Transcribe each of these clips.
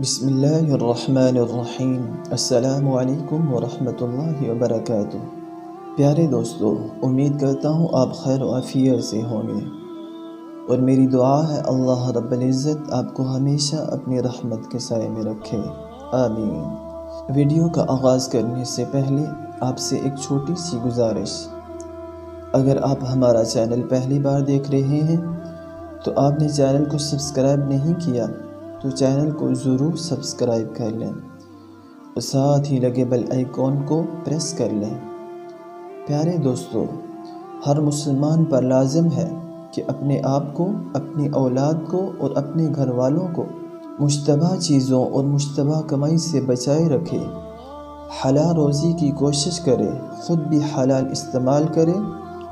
بسم اللہ الرحمن الرحیم۔ السلام علیکم ورحمۃ اللہ وبرکاتہ۔ پیارے دوستو، امید کرتا ہوں آپ خیر و عافیت سے ہوں گے، اور میری دعا ہے اللہ رب العزت آپ کو ہمیشہ اپنی رحمت کے سائے میں رکھے، آمین۔ ویڈیو کا آغاز کرنے سے پہلے آپ سے ایک چھوٹی سی گزارش۔ اگر آپ ہمارا چینل پہلی بار دیکھ رہے ہیں تو آپ نے چینل کو سبسکرائب نہیں کیا تو چینل کو ضرور سبسکرائب کر لیں اور ساتھ ہی لگے بیل آئیکن کو پریس کر لیں۔ پیارے دوستو، ہر مسلمان پر لازم ہے کہ اپنے آپ کو، اپنی اولاد کو اور اپنے گھر والوں کو مشتبہ چیزوں اور مشتبہ کمائی سے بچائے رکھے، حلال روزی کی کوشش کرے، خود بھی حلال استعمال کرے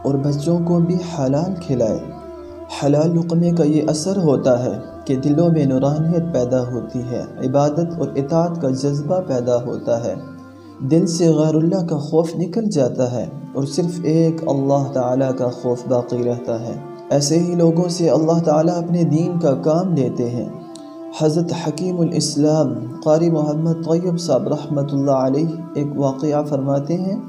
اور بچوں کو بھی حلال کھلائے۔ حلال لقمے کا یہ اثر ہوتا ہے کہ دلوں میں نورانیت پیدا ہوتی ہے، عبادت اور اطاعت کا جذبہ پیدا ہوتا ہے، دل سے غیر اللہ کا خوف نکل جاتا ہے اور صرف ایک اللہ تعالیٰ کا خوف باقی رہتا ہے۔ ایسے ہی لوگوں سے اللہ تعالیٰ اپنے دین کا کام لیتے ہیں۔ حضرت حکیم الاسلام قاری محمد طیب صاحب رحمۃ اللہ علیہ ایک واقعہ فرماتے ہیں۔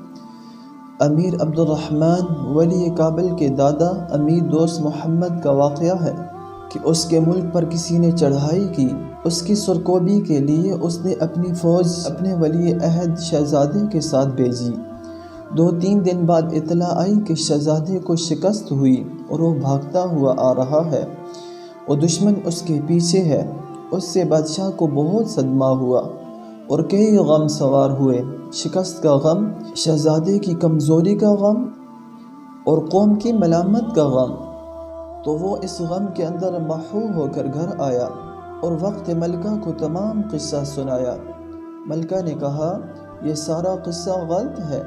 امیر عبد الرحمن ولی کابل کے دادا امیر دوست محمد کا واقعہ ہے کہ اس کے ملک پر کسی نے چڑھائی کی۔ اس کی سرکوبی کے لیے اس نے اپنی فوج اپنے ولی عہد شہزادے کے ساتھ بھیجی۔ 2-3 دن بعد اطلاع آئی کہ شہزادے کو شکست ہوئی اور وہ بھاگتا ہوا آ رہا ہے اور دشمن اس کے پیچھے ہے۔ اس سے بادشاہ کو بہت صدمہ ہوا اور کئی غم سوار ہوئے، شکست کا غم، شہزادے کی کمزوری کا غم اور قوم کی ملامت کا غم۔ تو وہ اس غم کے اندر محو ہو کر گھر آیا اور وقت ملکہ کو تمام قصہ سنایا۔ ملکہ نے کہا، یہ سارا قصہ غلط ہے۔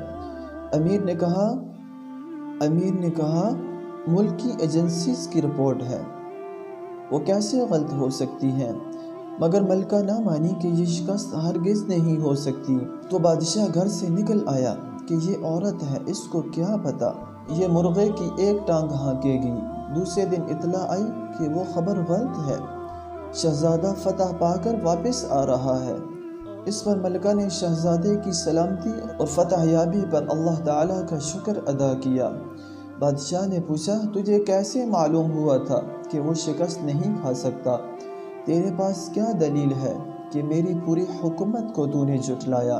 امیر نے کہا ملک کی ایجنسیز کی رپورٹ ہے، وہ کیسے غلط ہو سکتی ہیں؟ مگر ملکہ نہ مانی کہ یہ شکست ہرگز نہیں ہو سکتی۔ تو بادشاہ گھر سے نکل آیا کہ یہ عورت ہے، اس کو کیا پتا یہ مرغے کی ایک ٹانگ ہانکے گی۔ دوسرے دن اطلاع آئی کہ وہ خبر غلط ہے، شہزادہ فتح پا کر واپس آ رہا ہے۔ اس پر ملکہ نے شہزادے کی سلامتی اور فتح یابی پر اللہ تعالیٰ کا شکر ادا کیا۔ بادشاہ نے پوچھا، تجھے کیسے معلوم ہوا تھا کہ وہ شکست نہیں کھا سکتا؟ تیرے پاس کیا دلیل ہے کہ میری پوری حکومت کو تو نے جھٹلایا؟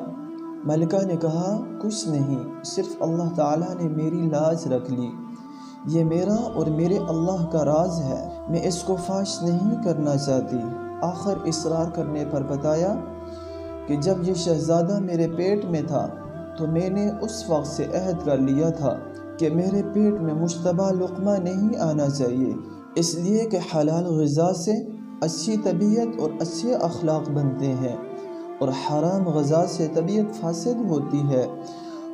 ملکہ نے کہا، کچھ نہیں، صرف اللہ تعالیٰ نے میری لاج رکھ لی۔ یہ میرا اور میرے اللہ کا راز ہے، میں اس کو فاش نہیں کرنا چاہتی۔ آخر اصرار کرنے پر بتایا کہ جب یہ شہزادہ میرے پیٹ میں تھا تو میں نے اس وقت سے عہد کر لیا تھا کہ میرے پیٹ میں مشتبہ لقمہ نہیں آنا چاہیے، اس لیے کہ حلال غذا سے اچھی طبیعت اور اچھے اخلاق بنتے ہیں اور حرام غذا سے طبیعت فاسد ہوتی ہے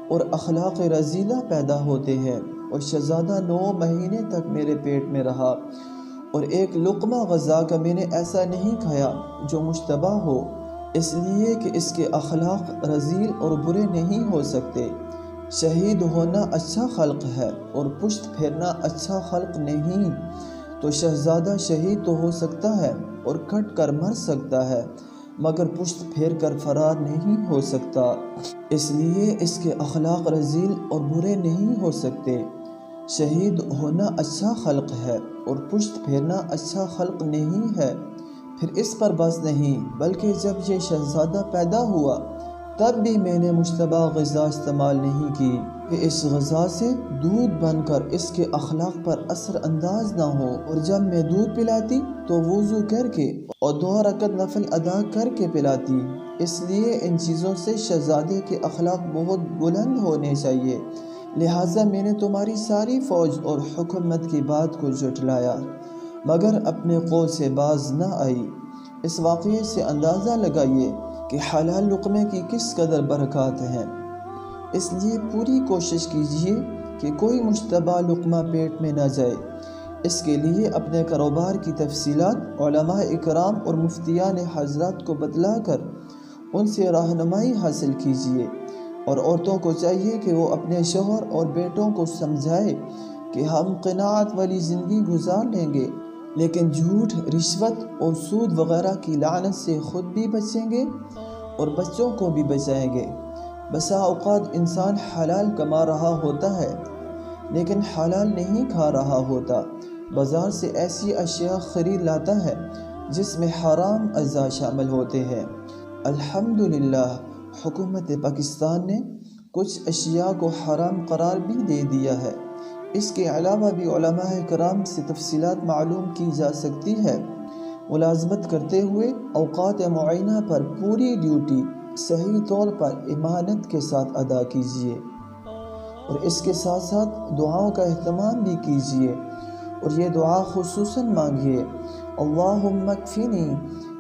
اور اخلاق رذیلہ پیدا ہوتے ہیں۔ اور شہزادہ 9 مہینے تک میرے پیٹ میں رہا اور ایک لقمہ غذا کا میں نے ایسا نہیں کھایا جو مشتبہ ہو، اس لیے کہ اس کے اخلاق رذیل اور برے نہیں ہو سکتے۔ شہید ہونا اچھا خلق ہے اور پشت پھیرنا اچھا خلق نہیں۔ تو شہزادہ شہید تو ہو سکتا ہے اور کٹ کر مر سکتا ہے، مگر پشت پھیر کر فرار نہیں ہو سکتا، اس لیے اس کے اخلاق رذیل اور برے نہیں ہو سکتے۔ شہید ہونا اچھا خلق ہے اور پشت پھیرنا اچھا خلق نہیں ہے۔ پھر اس پر بس نہیں، بلکہ جب یہ شہزادہ پیدا ہوا تب بھی میں نے مشتبہ غذا استعمال نہیں کی کہ اس غذا سے دودھ بن کر اس کے اخلاق پر اثر انداز نہ ہو، اور جب میں دودھ پلاتی تو وضو کر کے اور 2 رکعت نفل ادا کر کے پلاتی، اس لیے ان چیزوں سے شہزادے کے اخلاق بہت بلند ہونے چاہیے، لہٰذا میں نے تمہاری ساری فوج اور حکومت کی بات کو جھٹلایا، مگر اپنے قول سے باز نہ آئی۔ اس واقعے سے اندازہ لگائیے کہ حلال لقمے کی کس قدر برکات ہیں۔ اس لیے پوری کوشش کیجیے کہ کوئی مشتبہ لقمہ پیٹ میں نہ جائے۔ اس کے لیے اپنے کاروبار کی تفصیلات علماء اکرام اور مفتیان حضرات کو بتلا کر ان سے رہنمائی حاصل کیجیے، اور عورتوں کو چاہیے کہ وہ اپنے شوہر اور بیٹوں کو سمجھائے کہ ہم قناعت والی زندگی گزار لیں گے لیکن جھوٹ، رشوت اور سود وغیرہ کی لعنت سے خود بھی بچیں گے اور بچوں کو بھی بچائیں گے۔ بسا اوقات انسان حلال کما رہا ہوتا ہے لیکن حلال نہیں کھا رہا ہوتا، بازار سے ایسی اشیاء خرید لاتا ہے جس میں حرام اجزاء شامل ہوتے ہیں۔ الحمدللہ حکومت پاکستان نے کچھ اشیاء کو حرام قرار بھی دے دیا ہے۔ اس کے علاوہ بھی علماء کرام سے تفصیلات معلوم کی جا سکتی ہے۔ ملازمت کرتے ہوئے اوقات معینہ پر پوری ڈیوٹی صحیح طور پر امانت کے ساتھ ادا کیجیے اور اس کے ساتھ ساتھ دعاؤں کا اہتمام بھی کیجیے، اور یہ دعا خصوصاً مانگیے: اللہم اکفنی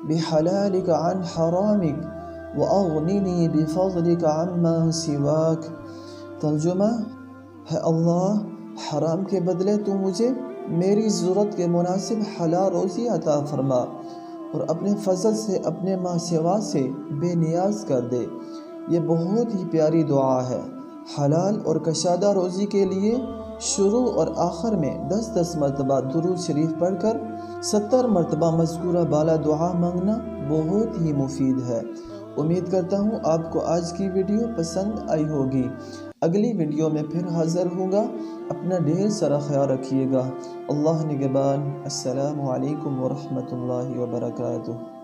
بحلالک عن حرامک واغننی بفضلک عما سواک۔ ترجمہ ہے: اللہ، حرام کے بدلے تو مجھے میری ضرورت کے مناسب حلال روزی عطا فرما اور اپنے فضل سے اپنے ما سوا سے بے نیاز کر دے۔ یہ بہت ہی پیاری دعا ہے۔ حلال اور کشادہ روزی کے لیے شروع اور آخر میں 10 مرتبہ درود شریف پڑھ کر 70 مرتبہ مذکورہ بالا دعا مانگنا بہت ہی مفید ہے۔ امید کرتا ہوں آپ کو آج کی ویڈیو پسند آئی ہوگی۔ اگلی ویڈیو میں پھر حاضر ہوں گا۔ اپنا ڈھیر سارا خیال رکھیے گا۔ اللہ نگہبان۔ السلام علیکم ورحمۃ اللہ وبرکاتہ۔